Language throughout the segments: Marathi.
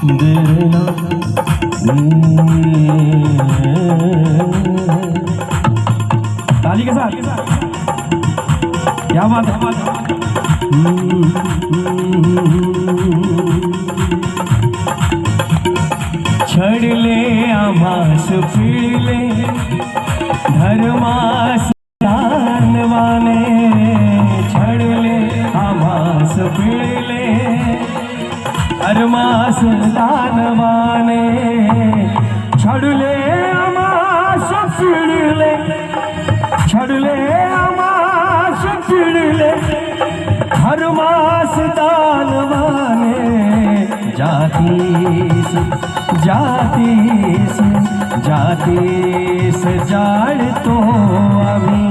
देना ताली के साथ क्या बात है। छडले आम्हास पिळले धर्मास दानवाने, छडले आम्हास पिळले धर्मास दानवाने, छडले आम्हास पिळले, छडले आम्हास पिळले धर्मास दानवाने, जातीस जातीस जातीस जाळतो आम्ही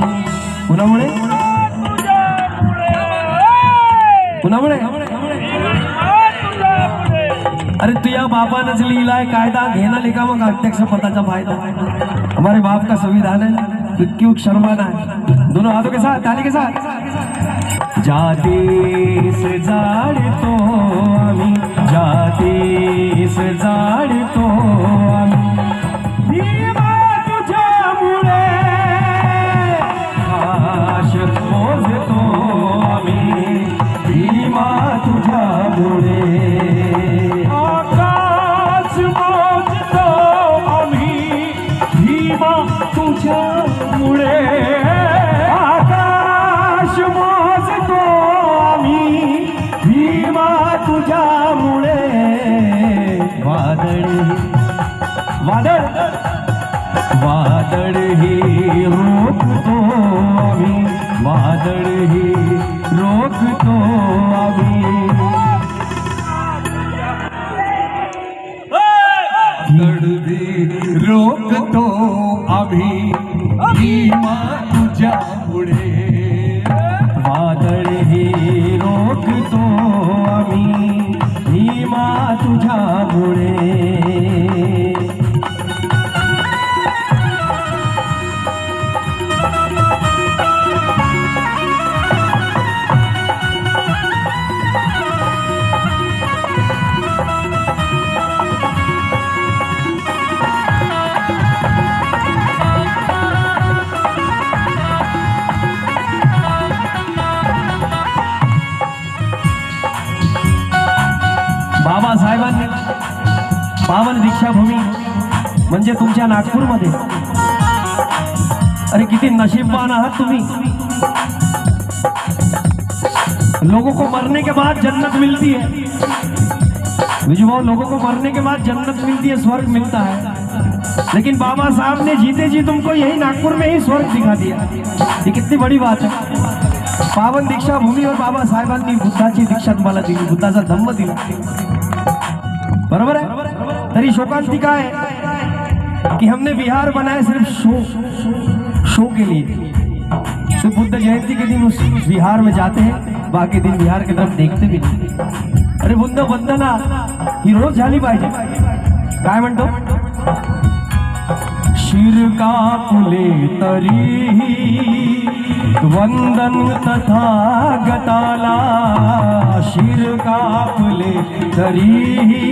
कुणामुळे कुणामुळे। अरे तुझ्या बापानंच लिहिलाय कायदा, घेना लिखा मग अध्यक्ष पदाचा फायदा। हमारे बाप का संविधान है, क्यों शर्माना है। दोनों हाथों के साथ ताली के साथ। जातीस जाळतो आम्ही, जातीस जाळतो आम्ही, भीमा तुझ्यामुळे आकाश मोजतो आम्ही, भीमा तुझ्यामुळे आकाश मोजतो आम्ही, भीमा तुझ्यामुळे आकाश मोजतो आम्ही, भीमा तुझ्यामुळे वादळी वादळ वादळ ही रोखतो आम्ही, वादळ ही रोखतो आम्ही, गडबी रोखतो आम्ही, भीमा तुझ्यामुळे वादळ ही रोखतो आम्ही, भीमा तुझ्यामुळे। बाबासाहेबांनी पावन दीक्षाभूमी म्हणजे तुमच्या नागपूरमध्ये, अरे किती नशीबवान आहात तुम्ही। लोगों को मरने के बाद जन्नत मिलती है, भाव लोगों को मरने के बाद जन्नत मिलती है, स्वर्ग मिलता है, लेकिन बाबा साहब ने जीते जी तुमको यही नागपुर में ही स्वर्ग दिखा दिया। ये कितनी बड़ी बात है। पावन दीक्षाभूमी और बाबासाहेबांनी बुद्धाची दीक्षा तुम्हाला दिली, बुद्धाचा धम्म दिला, बरोबर है। तरी शोकांतिका है कि हमने बिहार बनाया सिर्फ शो के लिए। तो बुद्ध जयंती के दिन उस बिहार में जाते हैं, बाकी दिन बिहार की तरफ देखते भी नहीं। अरे बुद्ध वंदना ही रोज झाली पाहिजे। काय म्हणतो, शिरकापुले तरीही वंदन तथागताला, शिरकापुले तरीही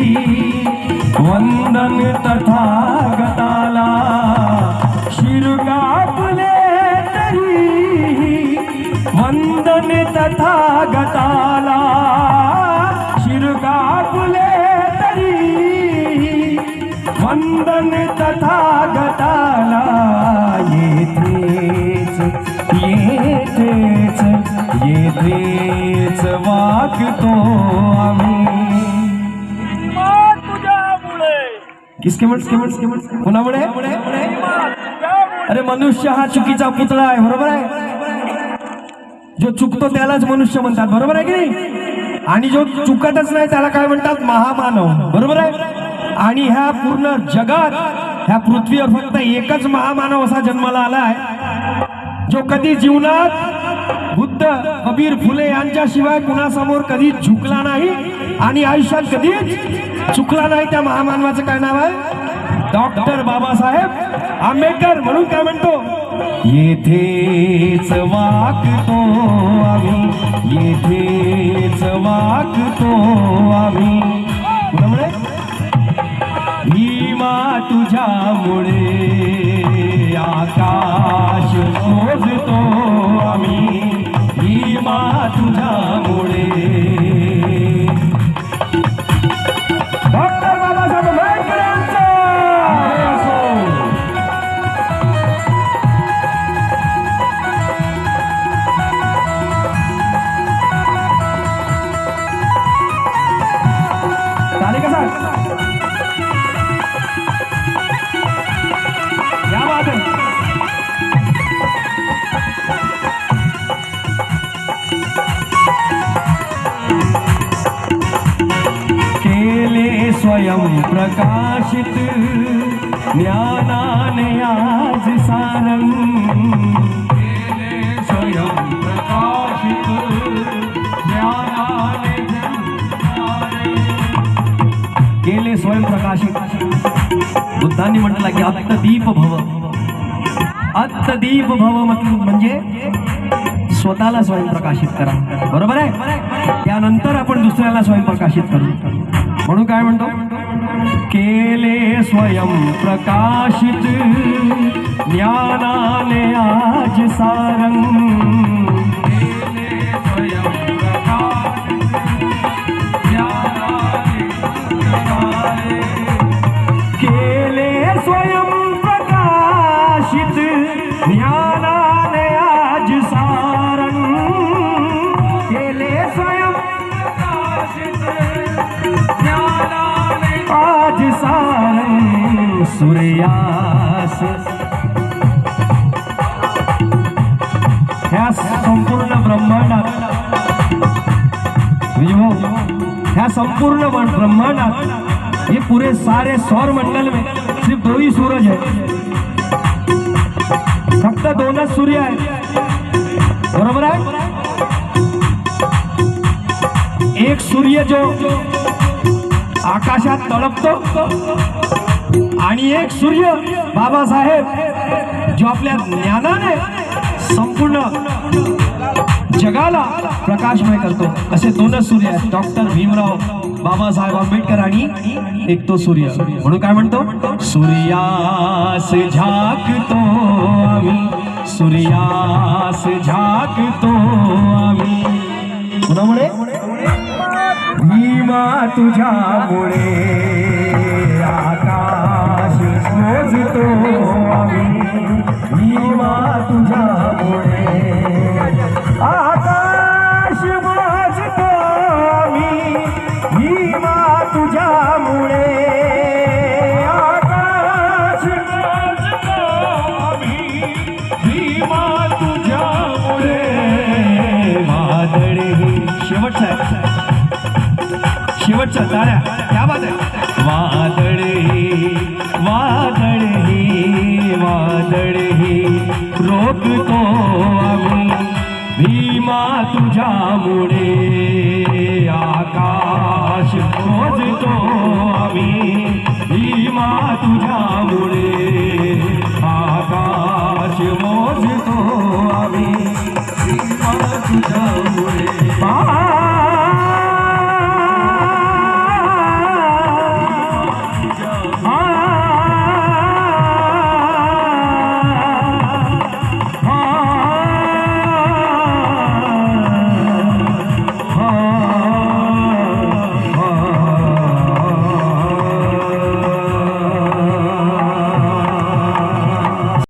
वंदन तथागताला, शिरकापुले तरीही वंदन तथागताला, शिरकापुले तरीही वंदन तथागताला, येथेच येथेच येथेच वागतो आम्ही। किसके कोणामुळे? अरे मनुष्य हा चुकीचा पुतळा आहे, बरोबर आहे। जो चुकतो त्यालाच मनुष्य म्हणतात, बरोबर आहे की नाही। आणि जो चुकतच नाही त्याला काय म्हणतात, महामानव, बरोबर आहे। आणि ह्या पूर्ण जगात ह्या पृथ्वीवर फक्त एकच महामानव असा जन्माला आलाय जो कधी जीवनात बुद्ध, कबीर, फुले यांच्याशिवाय कुणासमोर कधी झुकला नाही आणि आयुष्यात कधीच चुकला नाही। त्या महामानवाचं काय नाव आहे, डॉक्टर बाबासाहेब आंबेडकर। म्हणून काय म्हणतो, येथेच वागतो आम्ही, येथेच वागतो आम्ही। तुझ्यामुळे आकाश मोजतो आम्ही, भीमा तुझ्यामुळे. डॉक्टर बाबासाहेब आंबेडकर यांचा झाले का सर? क्या बात है. केले स्वयं प्रकाशित ज्ञानाने आज सारंग, केले स्वयं प्रकाशित ज्ञानाने केले स्वयं प्रकाशित. बुद्धांनी म्हटलं की आत्मदीप भव. आत्मदीप भव म्हणजे स्वतःला स्वयं प्रकाशित करा, बरोबर आहे. त्यानंतर आपण दुसऱ्याला स्वयं प्रकाशित करू. म्हणून काय म्हणतो, केले स्वयं प्रकाशित ज्ञानाने आज सारंग, केले स्वयं प्रकाशित ज्ञानाने, केले स्वयं प्रकाशित ज्ञानाने आज सारंग, केले स्वयं प्रकाशित ज्ञानाने आज सारंग. सूर्यास ह्या संपूर्ण ब्रह्मांडात, ह्या संपूर्ण ब्रह्मांडात ये पूरे सारे सौर मंडल में सिर्फ 2 ही सूरज है, फक्त 2च सूर्य आहे, बरोबर आहे. एक सूर्य जो आकाशात तळपतो आणि एक सूर्य बाबासाहेब जो आपल्या ज्ञानाने संपूर्ण जगाला प्रकाशमय करतो. असे 2च सूर्य आहेत, डॉक्टर भीमराव बाबासाहेब आंबेडकर आणि एक तो सूर्य. म्हणून काय म्हणतो, सूर्यास झाकतो आम्ही, सूर्यास झाकतो आम्ही. कुणामुळे, भीमा तुझ्यामुळे आकाश मोजतो आम्ही, भीमा तुझ्यामुळे आकाश मोजतो आम्ही, भीमा तुझ्यामुळे आकाश मोजतो आम्ही, भीमा तुझ्यामुळे. वादळे शेवटचा शेवटचा टाळ्या, क्या बात आहे. वादळे वादळे वादळे रोखतो आम्ही, भीमा तुझ्यामुळे आकाश मोजतो